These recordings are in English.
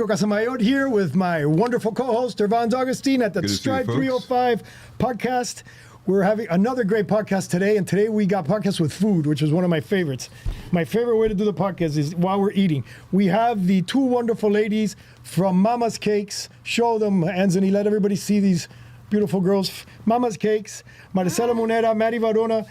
Rico Casamayor here with my wonderful co-host, Irvon's Augustine at the Strive 305 podcast. We're having another great podcast today, and today we got podcasts with food, which is one of my favorites. My favorite way to do the podcast is while we're eating. We have the two wonderful ladies from Mama's Cakes. Show them, Anthony, let everybody see these beautiful girls. Mama's Cakes, Maricela Munera, Maddie Varona.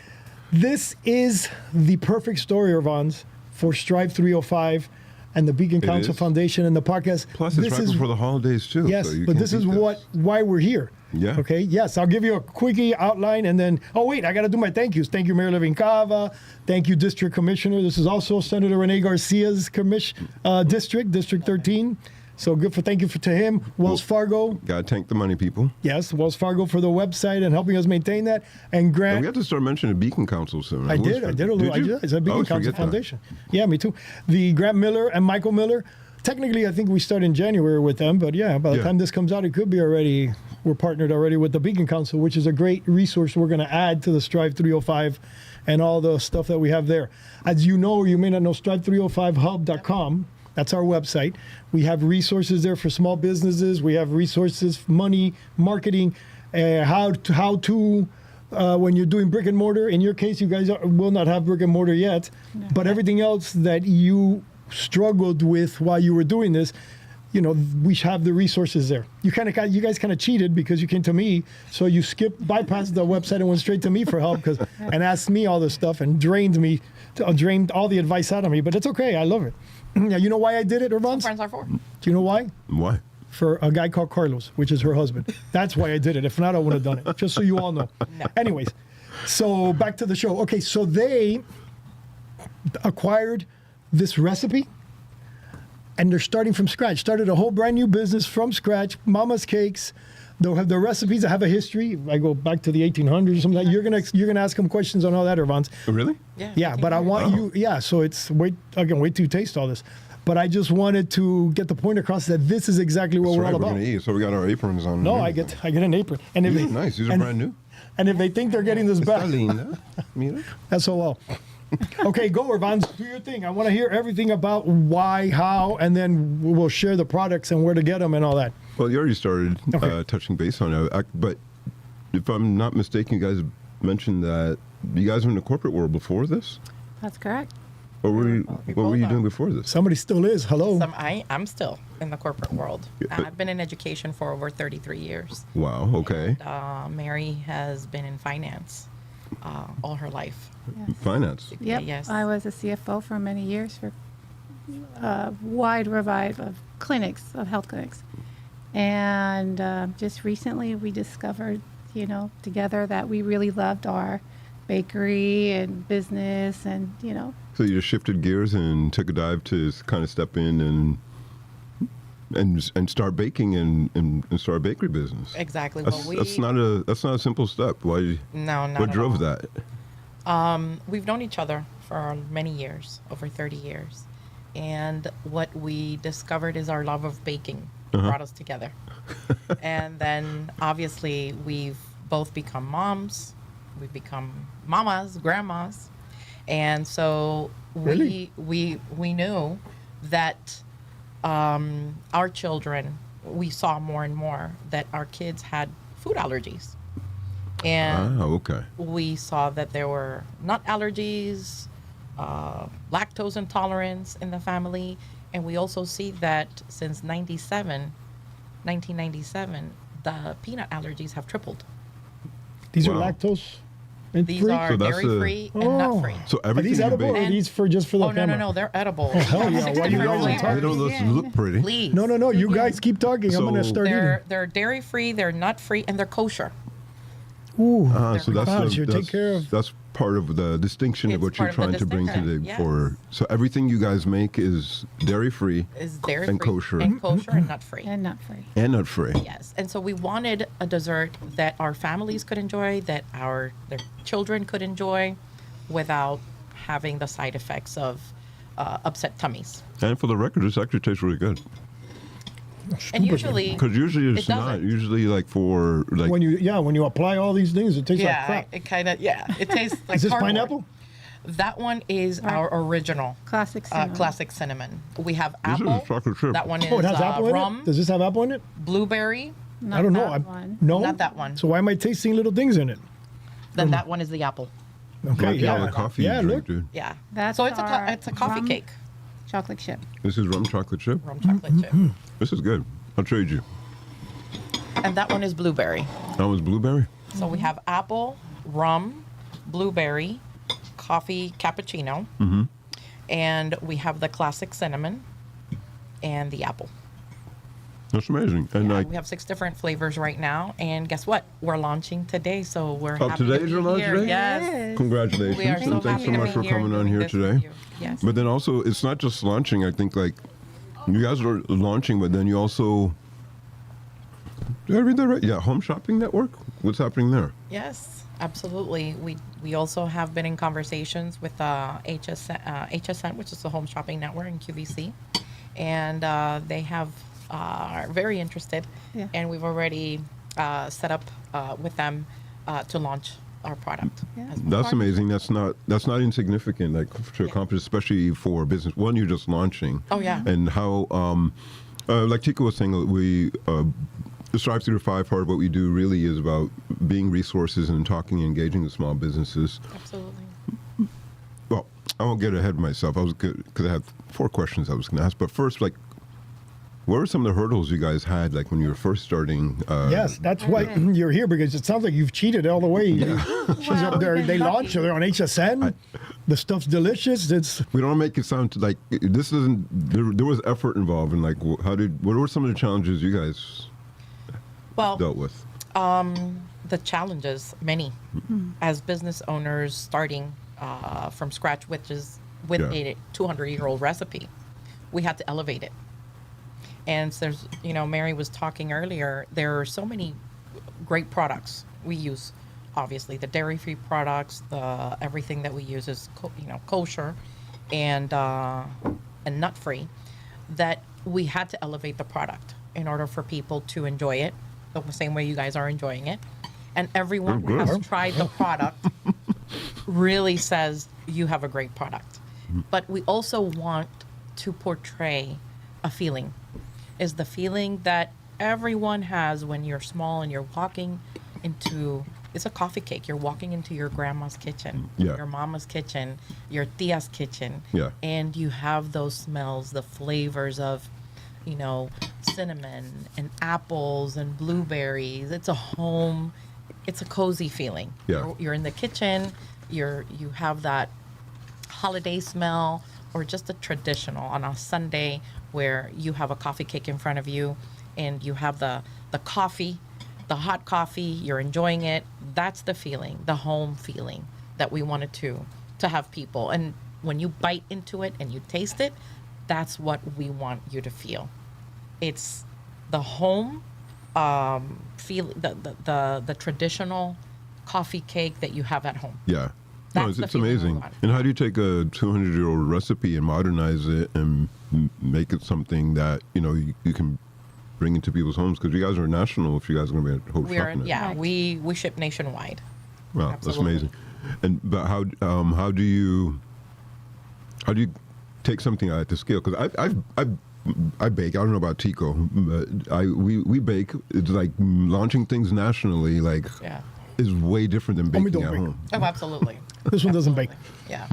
This is the perfect story, Irvon's, for Strive 305 and the Beacon Council Foundation and the podcast. Plus, it's right before the holidays, too. Yes, so but this is why we're here. Yeah. Okay, yes, I'll give you a quickie outline and then, I got to do my thank yous. Thank you, Mayor Levin Cava. Thank you, District Commissioner. This is also Senator Rene Garcia's District 13. So thank you to him. Wells Fargo. Got to thank the money people. Yes, Wells Fargo for the website and helping us maintain that. And Grant. And we have to start mentioning the Beacon Council soon. I did a little. I said Beacon Council Foundation. Yeah, me too. The Grant Miller and Michael Miller. Technically, I think we start in January with them, but by the time this comes out, it could be already. We're partnered already with the Beacon Council, which is a great resource we're going to add to the Strive 305 and all the stuff that we have there. As you know, or you may not know, strive305hub.com. That's our website. We have resources there for small businesses. We have resources, money, marketing, how to when you're doing brick and mortar. In your case, you guys will not have brick and mortar yet, but everything else that you struggled with while you were doing this, we have the resources there. You guys kind of cheated because you came to me, so you bypassed the website and went straight to me for help and asked me all this stuff and drained all the advice out of me. But it's okay. I love it. Now, you know why I did it, Irvon? Friends are for. Do you know why? Why? For a guy called Carlos, which is her husband. That's why I did it. If not, I would have done it. Just so you all know. No. Anyways, so back to the show. Okay, so they acquired this recipe, and they're starting from scratch. Started a whole brand new business from scratch. Mama's Cakes. They'll have the recipes that have a history. I go back to the 1800s or something. Like you're gonna ask them questions on all that, Irvon's. Oh, really? Yeah, but I want you. Yeah, so it's wait till you taste all this. But I just wanted to get the point across that this is exactly what we're all about. We're gonna eat, so we got our aprons on. No, I get an apron. And if nice. These are brand new. And if they think they're getting this back, that's so well. Okay, go, Irvon. Do your thing. I want to hear everything about why, how, and then we'll share the products and where to get them and all that. Well, you already started touching base on it, but if I'm not mistaken, you guys mentioned that you guys were in the corporate world before this? That's correct. What were you doing before this? Somebody still is. Hello. I'm still in the corporate world. I've been in education for over 33 years. Wow, okay. And, Mary has been in finance all her life. Yes. Finance? Yep. Yes. I was a CFO for many years for a wide variety of clinics, of health clinics. And just recently we discovered, together that we really loved our bakery and business and, So you just shifted gears and took a dive to kind of step in and start baking and start a bakery business. Exactly. That's not a simple step. Why? No, not What at drove all. that? We've known each other for many years, over 30 years. And what we discovered is our love of baking brought us together. And then obviously we've both become moms. We've become mamas, grandmas. And so we knew that our children, we saw more and more that our kids had food allergies. And we saw that there were nut allergies, lactose intolerance in the family. And we also see that since 1997, the peanut allergies have tripled. These are lactose These free? are dairy-free and nut-free. So Are everything these you edible bake. or are these for just for the camera? No, they're edible. Hell yeah, why you guys are They don't look pretty. Please. No, you guys keep talking. I'm going to start eating. They're dairy-free, they're nut-free, and they're kosher. Ooh. So that's part of the distinction of It's what you're part of trying the to bring distinction, today. yes. So everything you guys make is dairy-free Is dairy-free and kosher and nut-free. and not free. and nut-free. Yes, and so we wanted a dessert that our families could enjoy, that their children could enjoy, without having the side effects of upset tummies. And for the record, this actually tastes really good. And usually, Because usually it's it not. doesn't. Usually when you apply all these things, it tastes like Yeah, crap. it kind of, it tastes like Is this cardboard. pineapple? That one is our original Classic cinnamon. classic cinnamon. We have This is apple. chocolate chip. That one is Oh, it has apple in rum, it? Does this have apple in it? blueberry. Not I don't know. that one. No? Not that one. So why am I tasting little things in it? Then that one is the apple. Okay, Like, yeah. the coffee Yeah, you drink, look. dude. Yeah. That's so it's our it's a coffee rum cake, chocolate chip. This is rum chocolate chip. rum chocolate chip, This is good. I'll trade you. and that one is blueberry. That was blueberry. So we have apple, rum, blueberry, coffee cappuccino, and we have the classic cinnamon and the apple. That's amazing. And Yeah, like, we have 6 different flavors right now, and guess what? We're launching today, so we're Oh, happy today to is be your launch here. today? Yes. congratulations. We are so and thanks happy so to much be for here coming on doing here this with today. you. Yes. But then also, it's not just launching. I think like you guys are launching, but then you also. Did I read that right? Yeah, Home Shopping Network. What's happening there? Yes, absolutely. We also have been in conversations with HSN, which is the Home Shopping Network in QVC, and they have are very interested, Yeah. and we've already set up with them to launch our product. Yeah. as well. That's amazing. That's not insignificant. Like to accomplish, especially for business. One, you're just launching. Oh, yeah. And how, like Chico was saying, we strive through the 5 part. What we do really is about being resources and talking and engaging with small businesses. Absolutely. Well, I won't get ahead of myself. I was good because I have 4 questions I was going to ask. But first, like, what were some of the hurdles you guys had, like when you were first starting? Yes, that's why you're here, because it sounds like you've cheated all the way. She's up there. we've They been launched. lucky. They're on HSN. The stuff's delicious. It's We don't make it sound like this isn't. There was effort involved, and like, what were some of the challenges you guys Well, dealt with? the challenges, many, as business owners starting from scratch, which is with Yeah. a 200-year-old recipe, we had to elevate it. And so there's, Mary was talking earlier, there are so many great products we use. Obviously, the dairy-free products, the everything that we use is kosher and nut-free, that we had to elevate the product in order for people to enjoy it the same way you guys are enjoying it. And everyone who has tried the product really says you have a great product. But we also want to portray a feeling. Is the feeling that everyone has when you're small and you're walking into, it's a coffee cake. You're walking into your grandma's kitchen, Yeah. your mama's kitchen, your tia's kitchen. Yeah. And you have those smells, the flavors of, cinnamon and apples and blueberries. It's a home, it's a cozy feeling. Yeah. You're in the kitchen, you have that holiday smell, or just a traditional on a Sunday where you have a coffee cake in front of you and you have the coffee, the hot coffee, you're enjoying it. That's the feeling, the home feeling that we wanted to have people. And when you bite into it and you taste it, that's what we want you to feel. It's the home feel, the traditional coffee cake that you have at home. Yeah. No, That's the it's feeling we amazing. want. And how do you take a 200-year-old recipe and modernize it and make it something that you can bring into people's homes? Because you guys are national. If you guys are going to be at Hope Shopping. Yeah, we ship nationwide. Wow, Absolutely. that's amazing. But how do you take something at the scale? Because I bake. I don't know about Tico, but we bake. It's like launching things nationally. Like Yeah. is way different than Homie baking don't at bake. home. Oh, absolutely. this one doesn't bake. Yeah.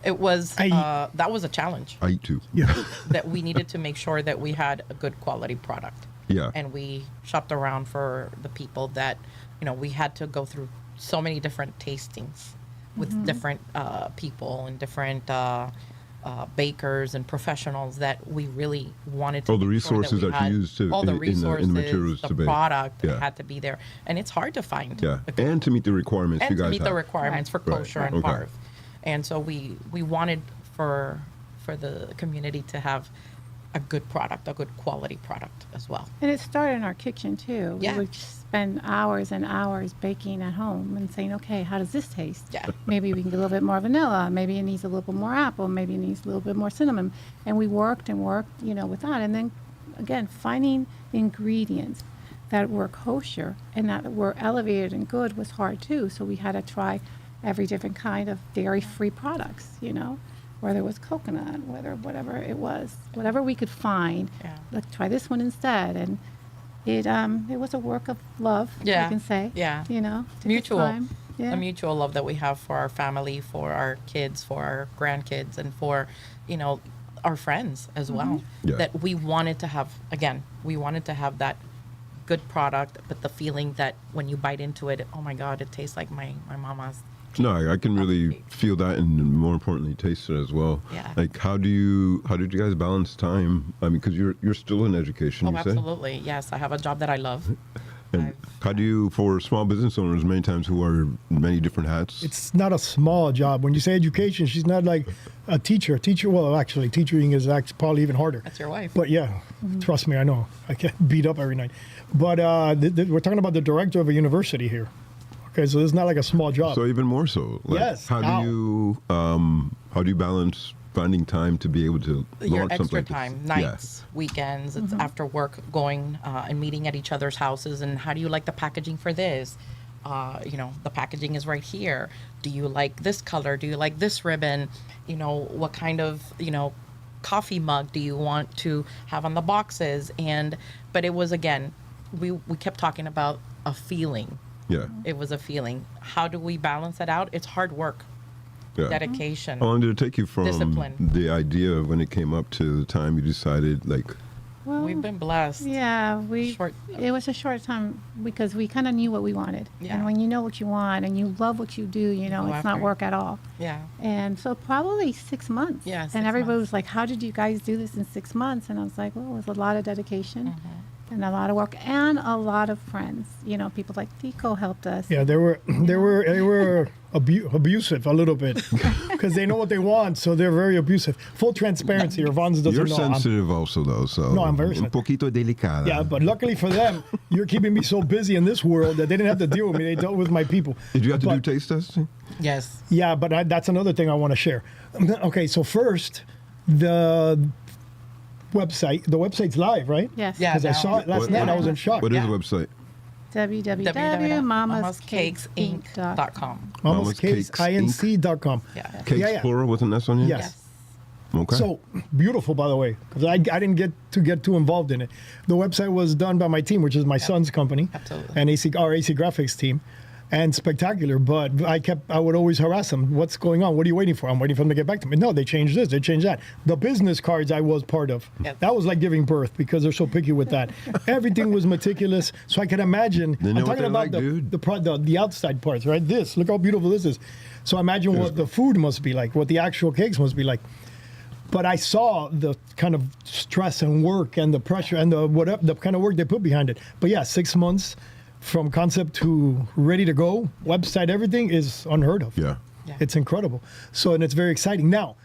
It was, that was a challenge I eat too. Yeah. that we needed to make sure that we had a good quality product. Yeah. And we shopped around for the people that, we had to go through so many different tastings with different people and different bakers and professionals that we really wanted to. Oh, the make sure resources we that you had used to all the in the resources, materials the to bake. product Yeah. had to be there, and it's hard to find. Yeah, the good and to meet the requirements and you to guys meet have. the requirements for Right. kosher and Okay. parv. And so we wanted for the community to have a good product, a good quality product as well. And it started in our kitchen too. Yeah. We would spend hours and hours baking at home and saying, okay, how does this taste? Yeah. Maybe we can get a little bit more vanilla. Maybe it needs a little bit more apple. Maybe it needs a little bit more cinnamon. And we worked and worked, with that. And then again, finding ingredients that were kosher and that were elevated and good was hard too. So we had to try every different kind of dairy-free products, whether it was coconut, whatever it was, whatever we could find. Yeah. Let's try this one instead. And it was a work of love, Yeah. I can say. Yeah. took its Mutual. time. Yeah. A mutual love that we have for our family, for our kids, for our grandkids, and for, our friends as well. Yeah. That we wanted to have, that good product, but the feeling that when you bite into it, oh my God, it tastes like my mama's. No, I can really feel that, and more importantly, taste it as well. Yeah. Like, how did you guys balance time? I mean, because you're still in education, Oh, you say? absolutely. Yes, I have a job that I love. And how do you, for small business owners, many times who wear many different hats? It's not a small job. When you say education, she's not like a teacher. Well, actually, teaching is actually probably even harder. That's your wife. But yeah, trust me, I know. I get beat up every night. But we're talking about the director of a university here. Okay, so it's not like a small job. So even more so. Like, Yes. How do you balance finding time to be able to Your launch something extra like this? time, Yeah. nights, weekends, it's after work, going and meeting at each other's houses. And how do you like the packaging for this? The packaging is right here. Do you like this color? Do you like this ribbon? What kind of, coffee mug do you want to have on the boxes? But it was, again, we kept talking about a feeling. Yeah. It was a feeling. How do we balance that out? It's hard work, Yeah. dedication. How long did it take you from Discipline. the idea of when it came up to the time you decided, like, Well, We've been blessed. Yeah, it was a short time because we kind of knew what we wanted. Yeah. And when you know what you want and you love what you do, Go it's not after it. work at all. Yeah. And so probably 6 months. Yeah, 6 and everybody months. was like, how did you guys do this in 6 months? And I was like, well, it was a lot of dedication Mm-hmm. and a lot of work and a lot of friends. People like Tico helped us. Yeah, they were abusive a little bit because they know what they want, so they're very abusive. Full transparency. Yvonne's doesn't you're know. sensitive also, though, so. No, I'm very Un sensitive. poquito delicada. Yeah, but luckily for them, you're keeping me so busy in this world that they didn't have to deal with me. They dealt with my people. Did you have to do But- taste testing? Yes. Yeah, but that's another thing I want to share. Okay, so first, the website's live, right? Yes. Yeah. Because I saw it last What- night, I was in shock. What is Yeah. the website? www.mamascakesinc.com. MamasCakesInc.com. Yeah. Cakes Yeah, yeah. plural with an S on you? Yes. Okay. So beautiful, by the way, because I didn't get too involved in it. The website was done by my team, which is my son's company, Absolutely. and our AC Graphics team, and spectacular. But I would always harass them. What's going on? What are you waiting for? I'm waiting for them to get back to me. No, they changed this, they changed that. The business cards I was part of. Yep. That was like giving birth because they're so picky with that. Everything was meticulous, so I can imagine. They know I'm what talking they about like, the outside parts, right? This, look how beautiful this is. So imagine what the food must be like, what the actual cakes must be like. But I saw the kind of stress and work and the pressure and the kind of work they put behind it. But yeah, 6 months from concept to ready to go, website, everything is unheard of. Yeah. Yeah. It's incredible. So, and it's very exciting. Now,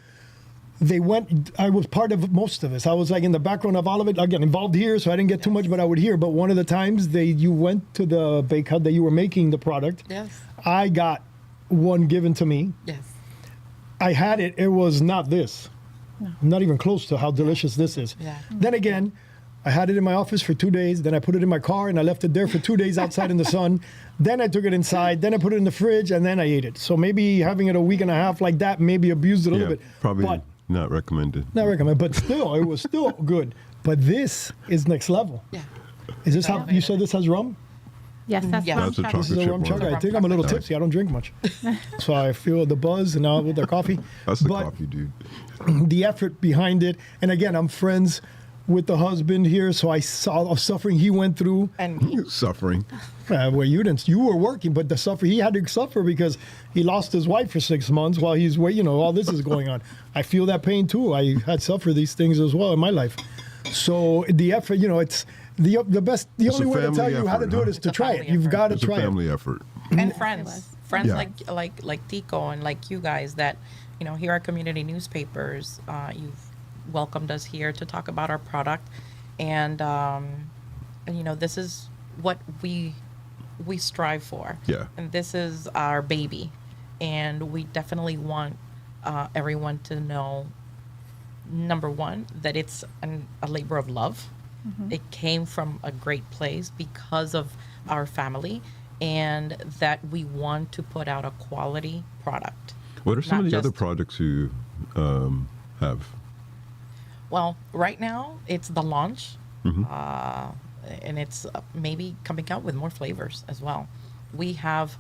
I was part of most of this. I was like in the background of all of it. Again, involved here, so I didn't get too much, but I would hear. But one of the times you went to the bake hut that you were making the product, Yes. I got one given to me. Yes. I had it. It was not this. Not even close to how delicious this is. Yeah. Then again, I had it in my office for 2 days. Then I put it in my car and I left it there for 2 days outside in the sun. Then I took it inside. Then I put it in the fridge and then I ate it. So maybe having it a week and a half like that maybe abused it a little bit. Probably But not recommended. not recommend. But still, it was still good. But this is next level. Yeah. Is this how you said this has rum? Yes, that's Yeah. rum That's a chocolate. This is a Chip rum one. chugger. I Rum think I'm a little chocolate. tipsy. I don't drink much. So I feel the buzz and now with the coffee. That's the But coffee, dude. the effort behind it. And again, I'm friends with the husband here, so I saw the suffering he went through. And Suffering. Well, you didn't. You were working, but the suffer he had to suffer because he lost his wife for 6 months while he's all this is going on. I feel that pain too. I had suffered these things as well in my life. So the effort, it's the best. The It's only a way to tell family you how to effort, do it huh? is to It's a try it. family You've effort. got to It's a try it. family effort. and was. friends Yeah. like Tico and like you guys that here are community newspapers. You've welcomed us here to talk about our product, and this is what we strive for. Yeah. And this is our baby, and we definitely want everyone to know, number one, that it's a labor of love. It came from a great place because of our family, and that we want to put out a quality product. What are some Not of the other just- products you have? Well, right now it's the launch, and it's maybe coming out with more flavors as well. We have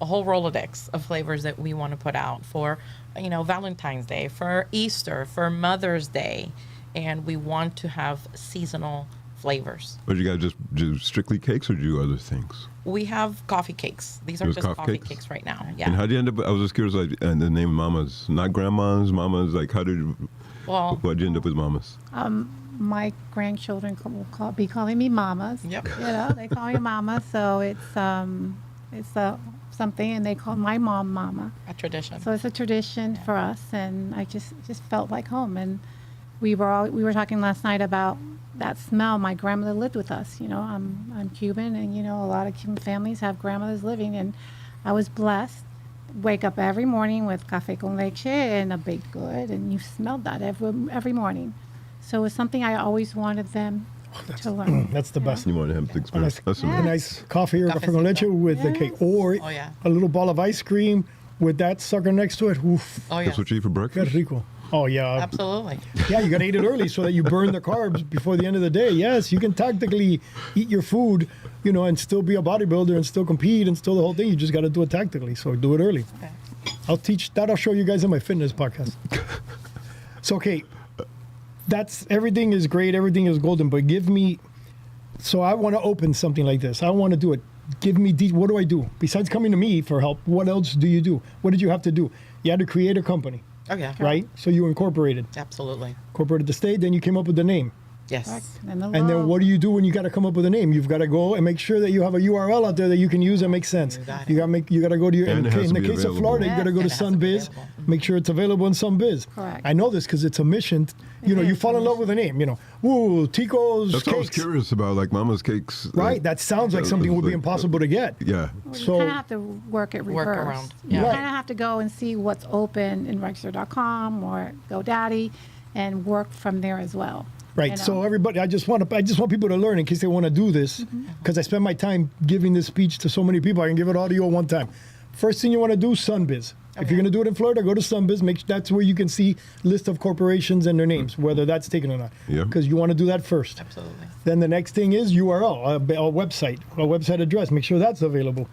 a whole Rolodex of flavors that we want to put out for, Valentine's Day, for Easter, for Mother's Day, and we want to have seasonal flavors. But you guys just do strictly cakes or do you do other things? We have coffee cakes. These are Those just coffee coffee cakes? cakes right now. And Yeah. how do you end up? I was just curious, like, and the name Mamas, not grandmas, Mamas. Like, how did? Well, Why'd you end up with Mamas? My grandchildren will be calling me mamas. Yep. They call me mama, so it's something, and they call my mom mama. a tradition. So it's a tradition for us, and I just felt like home. And we were talking last night about that smell. My grandmother lived with us. I'm Cuban, and a lot of Cuban families have grandmothers living, and I was blessed. Wake up every morning with café con leche and a baked good, and you smelled that every morning. So it's something I always wanted them to learn. That's the best. You want to have the experience? That's A amazing. nice coffee or café con leche Cafecito. with the cake, or Oh, yeah. a little ball of ice cream with that sucker next to it. Oof, Oh, yeah. That's what you eat for qué breakfast? rico. Oh yeah, Absolutely. yeah. You gotta eat it early so that you burn the carbs before the end of the day. Yes, you can tactically eat your food, and still be a bodybuilder and still compete and still the whole thing. You just gotta do it tactically. So do it early. Okay. I'll show you guys in my fitness podcast. So okay, that's everything is great, everything is golden, but give me. So I want to open something like this. I want to do it. Give me what do I do besides coming to me for help? What else do you do? What did you have to do? You had to create a company, Oh, yeah. right? So you incorporated Absolutely. the state, then you came up with the name. Yes. Correct. And And then what do you do when you got to come up with a name? You've got to go and make sure that you have a URL out there that you can use that makes sense. You got it. You got to go to your. And it has In to the be case of available. Florida, you got to go Yes, to it has to be SunBiz. available. Make sure it's available in SunBiz. Correct. I know this because it's a mission. It You is fall a in love with a name. Ooh, Tico's That's what I was Cakes. curious about, like Mama's Cakes. Right. That sounds like something would be impossible to get. Yeah. You So- kind of have to work it reverse. Work around. You Yeah. Right. kind of have to go and see what's open in Rexer.com or GoDaddy and work from there as well. Right. So everybody, I just want people to learn in case they want to do this, because I spend my time giving this speech to so many people. I can give it all to you at one time. First thing you want to do, SunBiz. If you're going to do it in Florida, go to SunBiz. That's where you can see list of corporations and their names, whether that's taken or not. Yeah. Because you want to do that first. Absolutely. Then the next thing is URL, a website address. Make sure that's available.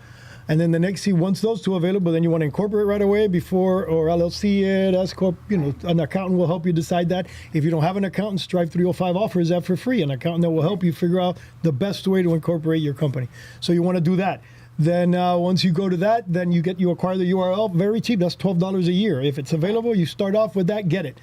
And then the next thing, once those two are available, then you want to incorporate right away before, or LLC it, S Corp, an accountant will help you decide that. If you don't have an accountant, Strive 305 offers that for free. An accountant that will help you figure out the best way to incorporate your company. So you want to do that. Then once you go to that, then you acquire the URL, very cheap. That's $12 a year. If it's available, you start off with that, get it.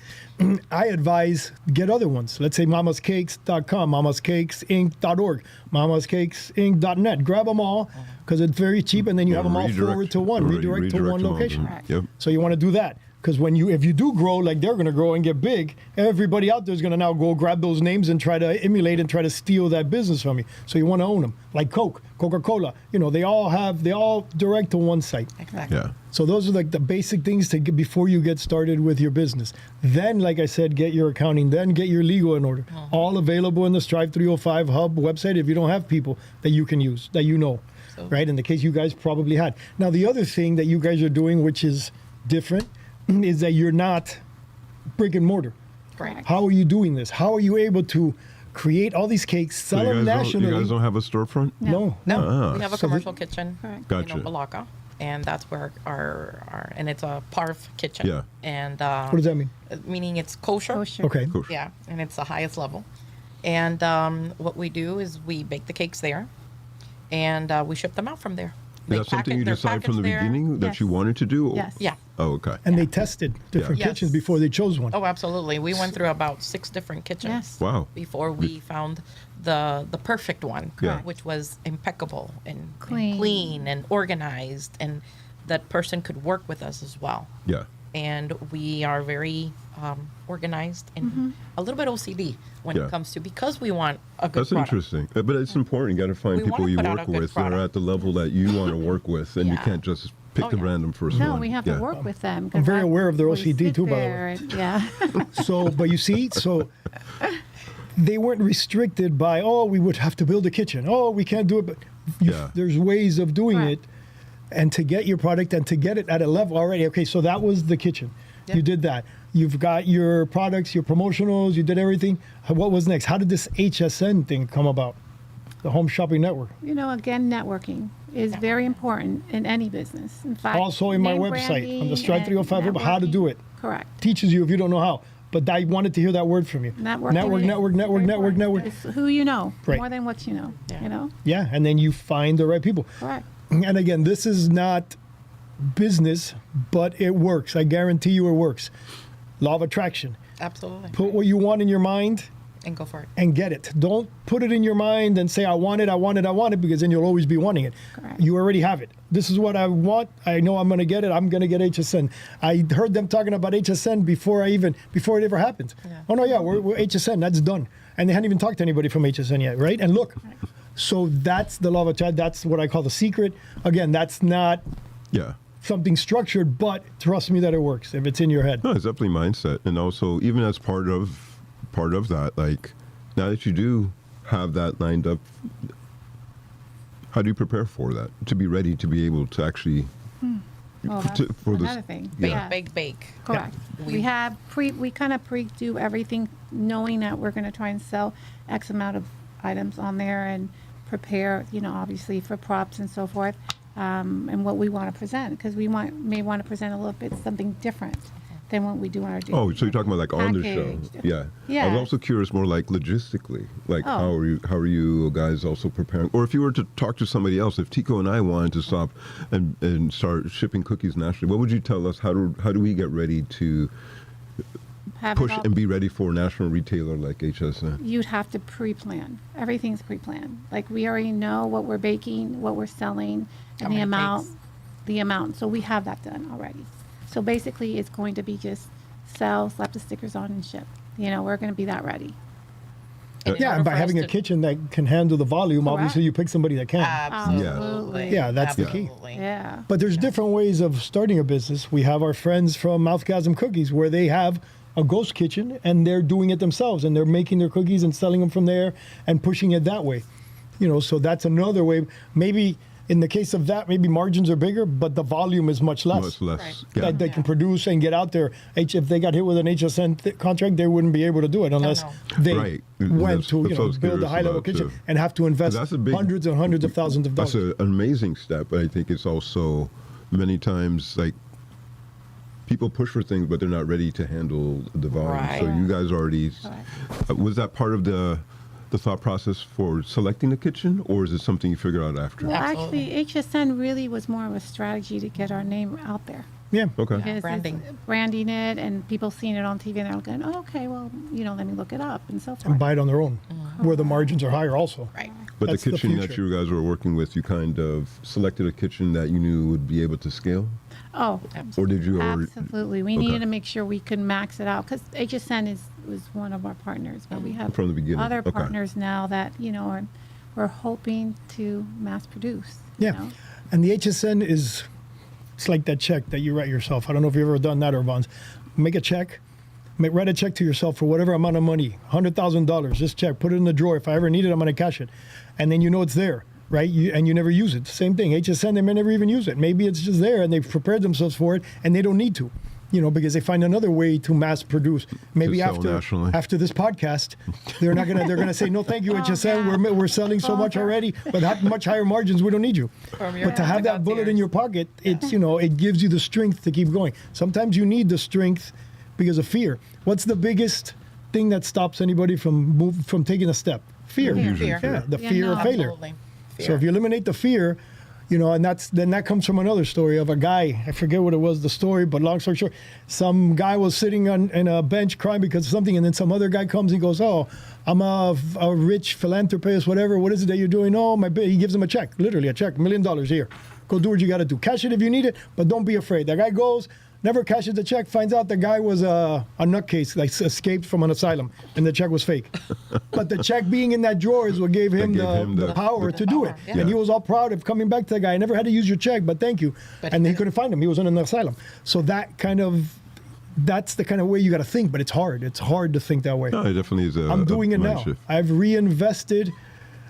I advise get other ones. Let's say mamascakes.com, mamascakesinc.org, mamascakesinc.net. Grab them all because it's very cheap, and then you have them all forward to one, redirect to one them all location. then. Yep. So you want to do that. Because if you do grow like they're going to grow and get big, everybody out there is going to now go grab those names and try to emulate and try to steal that business from you. So you want to own them, like Coca-Cola. They all direct to one site. Exactly. Yeah. So those are like the basic things to get before you get started with your business. Then, like I said, get your accounting. Then get your legal in order. All available in the Strive 305 Hub website. If you don't have people that you can use, that So- right? In the case you guys probably had. Now, the other thing that you guys are doing, which is different, is that you're not brick and mortar. Correct. How are you doing this? How are you able to create all these cakes, So sell them nationally? you guys don't have a storefront? No. No, Ah. we have a So commercial kitchen Correct. Gotcha. in Opa-locka, and that's where our and it's a parf kitchen. Yeah. And What does that mean? meaning it's kosher. Kosher. Okay. Cool. Yeah, and it's the highest level. And what we do is we bake the cakes there, and we ship them out from there. Is that something you they're decided from the packaged there. beginning that Yes. you wanted to do? Yes. Yeah. Oh, okay. And they tested different Yeah. kitchens Yes. before they chose one. Oh, absolutely. We went through about 6 different kitchens. Yes. Wow. Before we found the perfect one, Yeah. which was impeccable and Clean. clean and organized, and that person could work with us as well. Yeah. And we are very organized and a little bit OCD when Yeah. it comes to, because we want a good That's product. interesting. But it's important. You got to find We people wanna you put out work a good with that are product. at the level that you want to work with, and you Yeah. can't just pick Oh, the yeah. random first No, one. we have Yeah. to work with them. 'cause I'm very I- aware of their we OCD sit too, by the way. there and- yeah. So, but you see, they weren't restricted by, oh, we would have to build a kitchen. Oh, we can't do it. But there's ways of doing Right. it, and to get your product and to get it at a level already. Okay, so that was the kitchen. Yeah. You did that. You've got your products, your promotionals, you did everything. What was next? How did this HSN thing come about? The Home Shopping Network. You know, again, networking is very important in any business. In fact, Also in my name website, on the branding Strive and 305, how to networking- do it. Correct. Teaches you if you don't know how. But I wanted to hear that word from you. Networking Network, is network, network, very network, important. network. It's who you know, Right. more than what you know. Yeah. You know, Yeah, and then you find the right people. correct. And again, this is not business, but it works. I guarantee you it works. Law of attraction. Absolutely. Put what you want in your mind And go for it. and get it. Don't put it in your mind and say, I want it, I want it, I want it, because then you'll always be wanting it. Correct. You already have it. This is what I want. I know I'm going to get it. I'm going to get HSN. I heard them talking about HSN before it ever happened. Yeah. Oh, no, yeah, we're HSN. That's done. And they hadn't even talked to anybody from HSN yet, right? And look, so that's the law of attraction. That's what I call the secret. Again, that's not Yeah. something structured, but trust me that it works if it's in your head. No, it's definitely mindset, and also even as part of that, like now that you do have that lined up, how do you prepare for that to be ready to be able to actually Well, that's for this- another thing. Yeah. Yeah. Bake. Correct. We- We have we kind of pre-do everything, knowing that we're going to try and sell X amount of items on there and prepare, you know, obviously for props and so forth, and what we want to present, because we may want to present a little bit something different than what we do on our Oh, so you're talking about like on the show? Packaged. Yeah. I Yeah. was also curious more like logistically, like Oh. how are you guys also preparing? Or if you were to talk to somebody else, if Tico and I wanted to stop and start shipping cookies nationally, what would you tell us? How do we get ready to Have it push all- and be ready for a national retailer like HSN? You'd have to pre-plan. Everything's pre-planned. Like, we already know what we're baking, what we're selling, How and many the cakes? amount. So we have that done already. So basically, it's going to be just sell, slap the stickers on, and ship. You know, we're going to be that ready. And in Yeah, order and by for us having a to- kitchen that can handle the volume, Correct. obviously you pick somebody that can. Absolutely. Yeah, that's the key. Absolutely. Yeah. But there's different ways of starting a business. We have our friends from Mouthgasm Cookies where they have a ghost kitchen and they're doing it themselves and they're making their cookies and selling them from there and pushing it that way. You know, so that's another way. Maybe in the case of that, maybe margins are bigger, but the volume is much less. Much less. Right. Yeah. That they can produce and get out there. If they got hit with an HSN contract, they wouldn't be able to do it unless no. they Right. went That's- to that's what I was build a curious high level about, kitchen too. and have to invest That's a big- hundreds and hundreds of thousands of That's dollars. an amazing step, but I think it's also many times like people push for things, but they're not ready to handle the volume. So Right. you guys already was that part of the thought process for selecting the kitchen, or is it something you figure out after? Well, Absolutely. actually, HSN really was more of a strategy to get our name out there. Yeah. Okay. Because it's branding. branding it, and people seeing it on TV, and they're going, oh, okay, well, you know, let me look it up, and so forth. And buy it on their own, where the margins are higher also. Right. But That's the the kitchen that future. you guys were working with, you kind of selected a kitchen that you knew would be able to scale, Oh, or did you already? absolutely. We Okay. needed to make sure we could max it out, because HSN was one of our partners, but we have From the beginning, other okay. partners now that, you know, we're hoping to mass produce. you Yeah. know. And the HSN is, it's like that check that you write yourself. I don't know if you've ever done that, Urbans. Make a check. Write a check to yourself for whatever amount of money, $100,000. This check, put it in the drawer. If I ever need it, I'm going to cash it. And then you know it's there, right? And you never use it. Same thing. HSN, they may never even use it. Maybe it's just there and they've prepared themselves for it and they don't need to, you know, because they find another way to mass produce. Maybe sell nationally. after this podcast, they're gonna say, no, thank you, HSN. We're selling so much already, but have much higher margins. We don't need you. From your But to have that bullet in your pocket, it's, you know, it gives you the strength to keep going. Sometimes you need the strength because of fear. What's the biggest thing that stops anybody from taking a step? Fear. Usually Fear. fear. Yeah, the Yeah, fear no. of failure. Absolutely. So if you eliminate the fear, you know, and then that comes from another story of a guy. I forget what it was, the story, but long story short, some guy was sitting on a bench crying because of something, and then some other guy comes and goes, "Oh, I'm a rich philanthropist, whatever. What is it that you're doing?" "Oh, he gives him a check, literally a check, $1 million here. Go do what you got to do. Cash it if you need it, but don't be afraid." The guy goes, never cashes the check, finds out the guy was a nutcase, like escaped from an asylum, and the check was fake. But the check being in that drawer is what gave him, the power to do it. Yeah. And he was all proud of coming back to the guy. "I never had to use your check, but thank you." But And he he couldn't find him. He was in an asylum. So that kind of that's the kind of way you got to think, but it's hard. It's hard to think that way. No, it definitely is. I'm doing it mind now. shift. I've reinvested.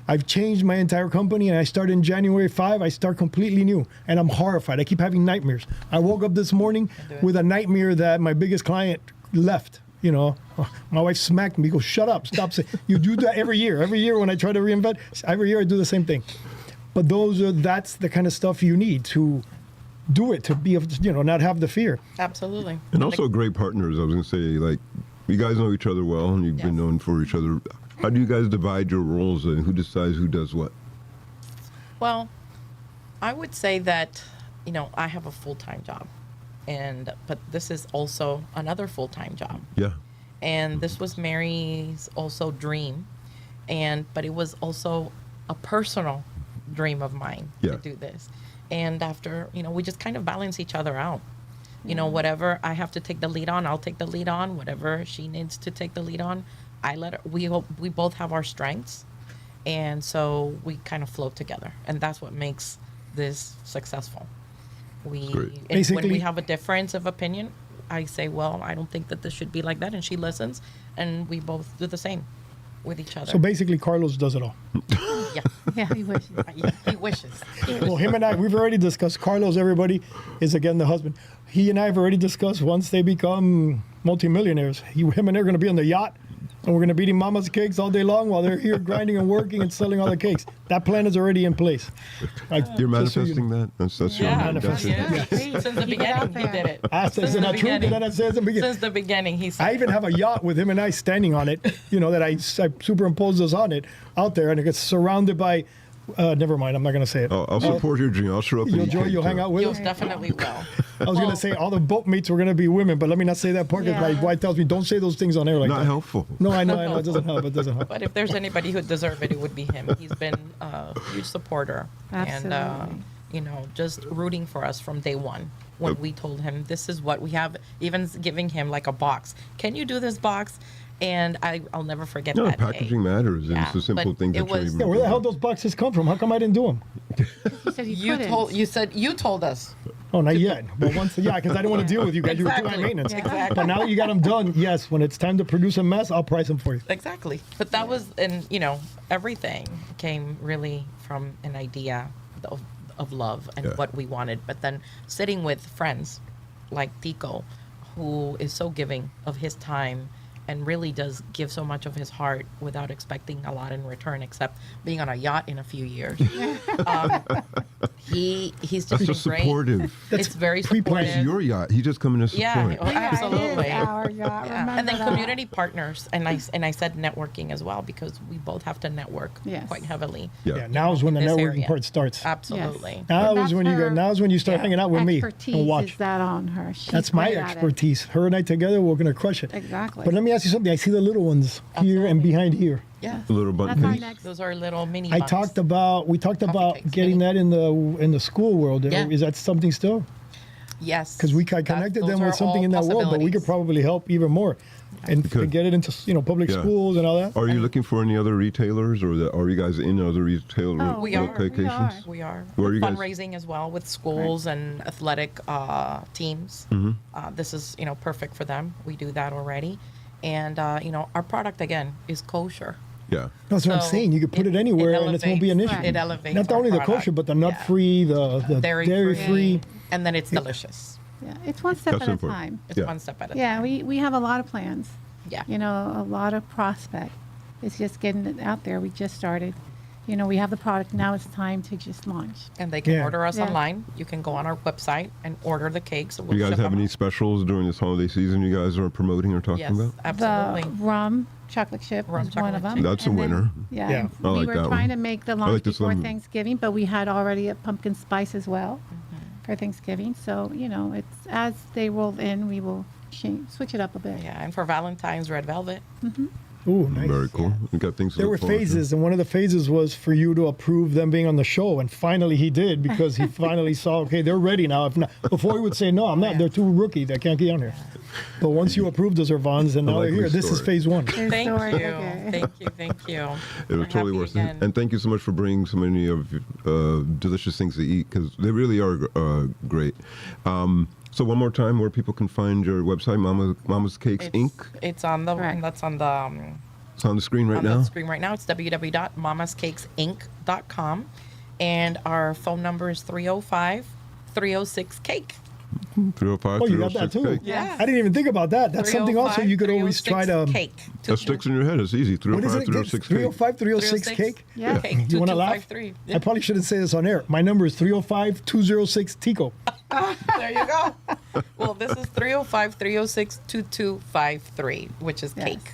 I've changed my entire company, and I start in January 5. I start completely new, and I'm horrified. I keep having nightmares. I woke up this morning with a nightmare that my biggest client left. You know, my wife smacked me. Goes, "Shut up! Stop saying." You do that every year. Every year when I try to reinvent, every year I do the same thing. But that's the kind of stuff you need to do it, to be, not have the fear. Absolutely. And also great partners. I was going to say, like, you guys know each other well, and you've been known for each other. How do you guys divide your roles, and who decides who does what? Well, I would say that, I have a full-time job, but this is also another full-time job. Yeah. And this was Mary's also dream, but it was also a personal dream of mine to do this. And after, we just kind of balance each other out. Whatever I have to take the lead on, I'll take the lead on. Whatever she needs to take the lead on, I let her. We both have our strengths, and so we kind of flow together, and that's what makes this successful. When we have a difference of opinion, I say, well, I don't think that this should be like that, and she listens, and we both do the same with each other. So basically, Carlos does it all. Yeah. Yeah, he wishes. He wishes. Well, him and I, we've already discussed. Carlos, everybody, is again the husband. He and I have already discussed once they become multimillionaires, him and I are going to be on the yacht, and we're going to be eating mama's cakes all day long while they're here grinding and working and selling all the cakes. That plan is already in place. You're manifesting that? That's your manifesting. Yeah. Since the beginning, he did it. Is it not true? Did I not say it at the beginning? Since the beginning, he said I even have a yacht with him and I standing on it, that I superimposed us on it out there, and it gets surrounded by, never mind, I'm not going to say it. I'll support your dream. I'll show up. You'll hang out with You'll us? definitely will. I was going to say all the boatmates were going to be women, but let me not say that part because my wife tells me don't say those things on air like that. Not helpful. No, I know. It doesn't help. But if there's anybody who deserves it, it would be him. He's been a huge supporter. Absolutely. And, just rooting for us from day one. When we told him, this is what we have, even giving him like a box. Can you do this box? And I'll never forget that packaging day. matters. And it's a simple but thing it was- Yeah, where the hell those boxes come from? How come I didn't do them? You said you couldn't. You told us. Oh, not yet. But once, because I didn't want to deal with you guys. You were too high maintenance. Exactly. But now that you got them done, yes, when it's time to produce a mess, I'll price them for you. Exactly. But that was, and everything came really from an idea of love and what we wanted. But then sitting with friends like Tico, who is so giving of his time and really does give so much of his heart without expecting a lot in return, except being on a yacht in a few years. He's just That's been great. supportive. It's very pre-planned. supportive. It's your yacht. He just coming to support. Yeah, absolutely. Our yacht, Yeah. And then remember community partners, and I said networking as well, because we both have to network Yes. quite heavily. Yeah, now is when the This networking area. part starts. Absolutely. Now That's is when her now is when you start hanging out with me expertise and watch. is that on her. She's That's my great at it. expertise. Her and I together, we're going to crush it. Exactly. But let me ask you something. I see the little ones here and Absolutely. behind here. Yeah. A little button That's our piece. next. Those are little mini We buns. talked about cakes, getting mini. that in the school world. Yeah. Is that something still? Yes. Because I connected Those them are with something all in that world, but we could possibilities. probably help even more, and Could. get it into public Yeah. schools and all that. Are you looking for any other retailers, or are you guys in other retail Oh, we are. locations? We are. Where are you guys? Fundraising as well with schools and athletic teams. Mm-hmm. This is, perfect for them. We do that already. And, our product, again, is kosher. Yeah. That's what I'm So saying. You could put it anywhere, and it won't be an issue. Right. It elevates Not our only the product. kosher, but the nut Yeah. free, the dairy free. And then it's delicious. Yeah, it's one step That's at a important. time. It's Yeah. one step at a Yeah, time. we have a lot of plans. Yeah. A lot of prospect. It's just getting it out there. We just started. We have the product. Now it's time to just launch. And they can Yeah. order us Yeah. online. You can go on our website and order the cakes. Do you guys have any specials during this holiday season you guys are promoting or talking Yes, about? absolutely. The rum chocolate chip Rum is one of chocolate them. chip. That's a And then- winner. Yeah, Yeah. and I we like were that trying one. to make the I launch like this before lemon. Thanksgiving, but we had already a pumpkin spice as well for Thanksgiving. So it's as they roll in, we will switch it up a bit. Yeah, and for Valentine's, red velvet. Ooh, nice. Very cool. We got things to There look were forward to. phases, and one of the phases was for you to approve them being on the show, and finally he did, because he finally saw, okay, they're ready now. If not, before he would say, no, I'm not. Yeah. They're too rookie. They can't get on here. But once you approved those Irvans, and now they're likely here. This is story. phase one. Their Thank story, you. okay. Thank you. It was We're totally happy worth again. it. And thank you so much for bringing so many of delicious things to eat, because they really are great. So one more time, where people can find your website, Mama's Cakes Inc. It's on the Correct. that's on the It's on the screen right on now. the screen right now. It's www.mamascakesinc.com, and our phone number is 305-306-CAKE. 305 Oh, you got that 306 too. Cake. Yeah. I didn't even think about that. That's something also you could always try to. 305-306 cake. That sticks in your head. It's easy. What is 305 it? 306 Cake. 305 306 cake. Yeah. Cake. You want to laugh? 2253. I probably shouldn't say this on air. My number is 305 206 Tico. There you go. Well, this is 305-306-2253, which is Yes. cake.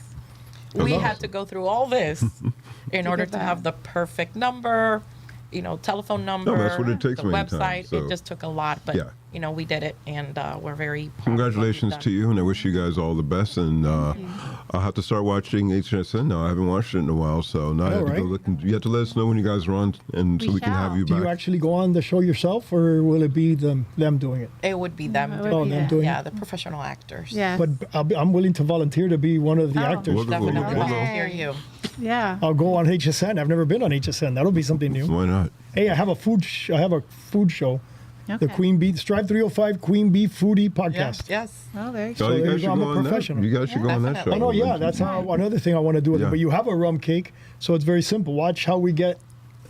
We awesome. had to go through all this in order get to that. have the perfect number, telephone number, that's what it takes the many website. times, so- It just took a lot, but Yeah. we did it, and we're very proud of what we've Congratulations done. to you, and I wish you guys all the best. And I'll have to start watching HSN now. I haven't watched it in a while, so now I have to go right. look. You have to let us know when you guys are on, and so We we can have shall. you Do back. you actually go on the show yourself, or will it be them doing it? It would be them. It would Oh, be them that. doing Yeah, it. the professional actors. Yes. But I'm willing to volunteer to be one of the Oh. actors. We'll go- Definitely we'll go. volunteer you. Yeah. I'll go on HSN. I've never been on HSN. That'll be something new. Why not? Hey, I have a food show. Okay. The Queen Bee Strive 305 Queen Bee Foodie Yeah, Podcast. yes. Oh, there you So go. you there guys you should go. I'm go a on that. professional. You guys should go on that Definitely. show. Oh no, yeah, that's another thing I want to do with it. Yeah. But you have a rum cake, so it's very simple. Watch how we get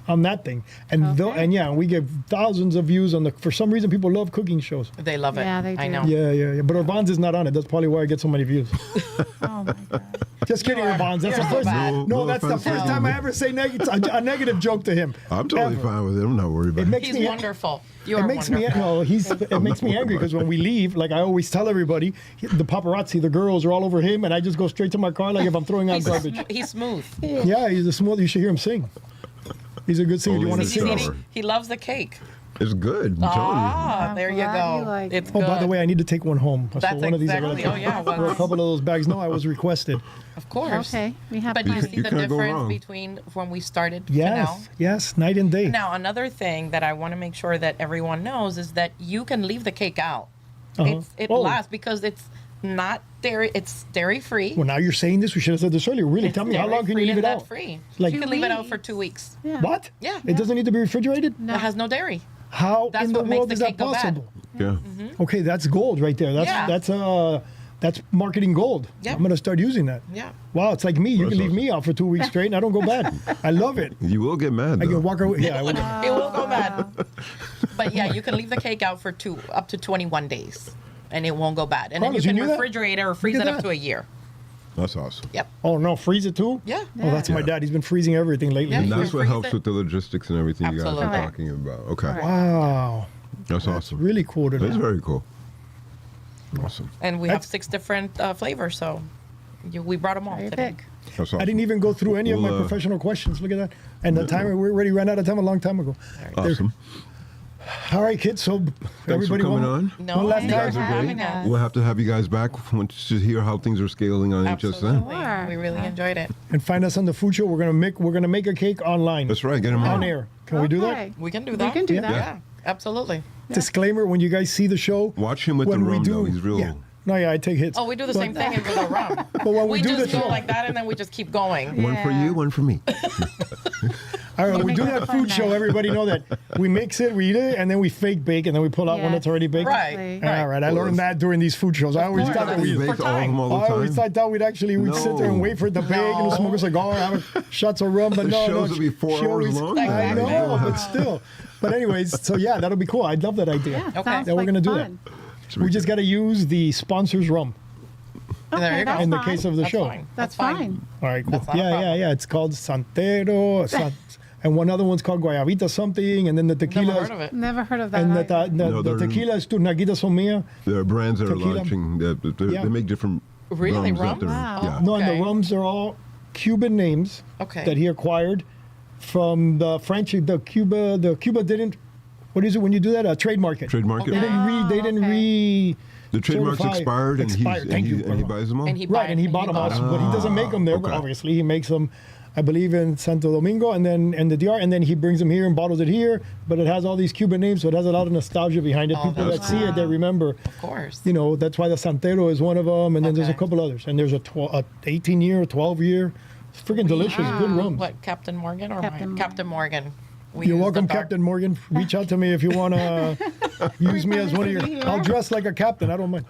on that thing, and Okay. we get thousands of views on the. For some reason, people love cooking shows. They love it. Yeah, they I do. know. Yeah. But Urban's is not on it. That's probably why I get so many views. Oh, my God. Just kidding, are- Urban's. That's the you're so first. bad. No, No that's the offense, first Urban. time I ever say a negative joke to him. I'm totally Ever. fine with it. I'm not worried about It it. makes He's me. wonderful. You It are makes wonderful. me it makes me angry because when we leave, like I always tell everybody, the paparazzi, the girls are all over him, and I just go straight to my car like if I'm throwing out He's, garbage. he's smooth. Yeah, he's a smooth. You should hear him sing. He's a good singer. Do you Only want to in He's the sing? shower. eating, he loves the cake. It's good. I'm telling Ah, I'm there you glad go. you like It's it. Oh, good. by the way, I need to take one home. So That's one of these exactly. I Oh, yeah. or a Well, couple of those bags. No, I was requested. of course. Okay. We have But you plenty. see You the can't go difference wrong. between when we started to Yes, now? yes, night and day. Now, another thing that I want to make sure that everyone knows is that you can leave the cake out. It Oh. lasts because it's not dairy. It's dairy free. Well, now you're saying this. We should have said this earlier. Really, tell me how long can you leave it out? Free. Like- You can leave it out 2 for 2 weeks. Yeah. What? Yeah. It doesn't need to be refrigerated. No. It has no dairy. How That's in the what makes world the is that cake go bad. possible? you. Yeah. Okay, that's gold right there. Yeah. That's marketing gold. Yeah. I'm gonna start using that. Yeah. Wow, it's like me. You That's can leave awesome. me out for 2 weeks straight, and I don't go bad. I love it. You will get mad. I Though. can walk away. Yeah, I will. It will go bad. But yeah, you can leave the cake out for up to 21 days, and it won't go bad. And Carlos, then you you knew can that? refrigerate it or freeze at it up that. to a year. That's awesome. Yep. Oh no, freeze it too. Yeah. Oh, that's my Yeah. dad. He's been freezing everything lately. Yeah. And You that's what freeze helps it. with the logistics and everything you guys Absolutely. are talking about. Okay. Correct. Wow, That's awesome. really cool to That's know. very cool. Awesome. And we have That's- 6 different flavors, so we brought them all There you today. pick. That's awesome. I didn't even go through any of my Well, professional questions. Look at that. And the timer, we already ran out of time a long time ago. Awesome. All right, kids. So Thanks for everybody coming one- on. No, One last thank time. you for Guys are having great. us. We'll have to have you guys back once to hear how things are scaling on HSN. Absolutely. Sure. We really enjoyed it. And find us on the food show. We're gonna make a cake online. That's right. Get him On on. air. Can we do that? Okay. We can do We that. can do Yeah. that. Yeah, absolutely. Disclaimer: when you guys see the show, Watch him with the when we rum, do, though. He's real. Yeah. No, yeah, I take hits. Oh, we do the But- same thing with the rum. But when we We do just the go show, like that, and then we just keep going. One for Yeah. you, one for me. all right, we do make it that fun food show. night. Everybody know that we mix it, we eat it, and then we fake bake, and then we pull out one Yes. that's already baked. Right. All right, I learned that during these food shows. I always course. thought that You we. For baked all of time. them all I the always time. thought we'd sit there and No. wait for it to bake and No. smoke a cigar, have shots of rum. But The no, shows no, will be 4 she hours always- long. I Exactly. know, but still. But anyways, so yeah, that'll be cool. I'd love that idea. Yeah, Okay. sounds Yeah, we're like gonna do fun. We just got to use the sponsor's rum There Okay, you go. that's in the fine. case of the That's show. fine. That's fine. All right, cool. That's not a Yeah. problem. It's called Santero, and one other one's called Guayabita something, and then the Never tequila. heard of it. Never heard of that. And either. No, the they're- tequila is Turnaguita Somia. There are brands that are Tequila. launching. Yeah. They make different Really, rums. rum? Out there. Wow. Yeah. No, and Okay. the rums are all Cuban names Okay. that he acquired from the French. The Cuba didn't. What is it when you do that? Trademark it. Trademark it. They didn't re. They didn't okay. re. The trademark's certify- expired, and Expired, thank you, and he Bruno. buys them all. And he Right, and he bought them all, but he doesn't make them there. But okay. obviously, he makes them, I believe, in Santo Domingo, and then in the DR, and then he brings them here and bottles it here. But it has all these Cuban names, so it has a lot of nostalgia behind it. Oh, People that that's see it, they cool. remember. Of course. You know, that's why the Santero is one of them, and then there's a Okay. couple others, and there's a 18-year, 12-year. It's freaking delicious, good rum. What, Captain Morgan or Captain mine? Morgan. Captain Morgan. We You're use the welcome, dark- Captain Morgan. Reach out to me if you want to Use me as one of your. I'll dress like a captain. I don't mind.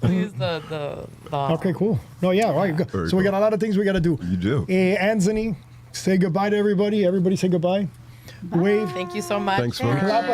We'll use the Okay, cool. No, yeah, all right. Good. Very So we cool. got a lot of things we got to do. You do. Anthony, say goodbye to everybody. Everybody say goodbye. Wave. Thank you so much. Thanks, folks. Clap us